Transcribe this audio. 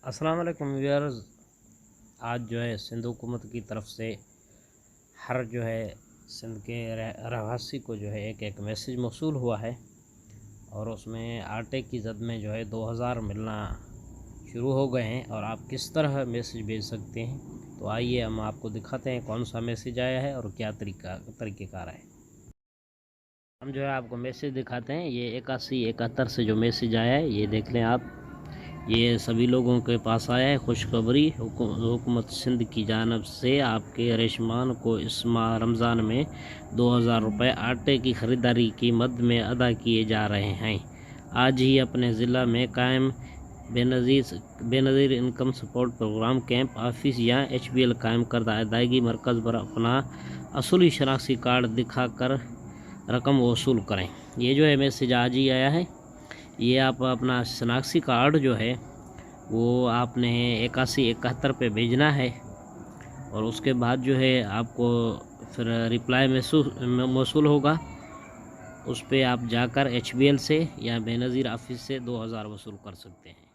अस्सलाम वालेकुम व्यूअर्स। आज जो है सिंध हुकूमत की तरफ से हर जो है सिंध के रहवासी को जो है एक मैसेज मौसूल हुआ है और उसमें आटे की ज़द में जो है 2000 मिलना शुरू हो गए हैं और आप किस तरह मैसेज भेज सकते हैं। तो आइए हम आपको दिखाते हैं कौन सा मैसेज आया है और क्या तरीक़ेकार है। हम जो है आपको मैसेज दिखाते हैं। ये 8171 से जो मैसेज आया है ये देख लें आप। ये सभी लोगों के पास आया है। खुशखबरी, हुकूमत सिंध की जानब से आपके रेशमान को इस माह रमज़ान में 2000 रुपये आटे की ख़रीदारी की मद में अदा किए जा रहे हैं। आज ही अपने ज़िला में कायम Benazir Income Support Programme camp office या HBL कायम करदा अदायगी मरकज़ पर अपना असूली शनाख्ती कार्ड दिखा कर रकम वसूल करें। ये जो है मैसेज आज ही आया है। ये आप अपना शनाख्ती कार्ड जो है वो आपने 8171 पे भेजना है और उसके बाद जो है आपको फिर रिप्लाई मौसूल होगा। उस पर आप जाकर HBL से या बेनज़ीर ऑफिस से 2000 वसूल कर सकते हैं।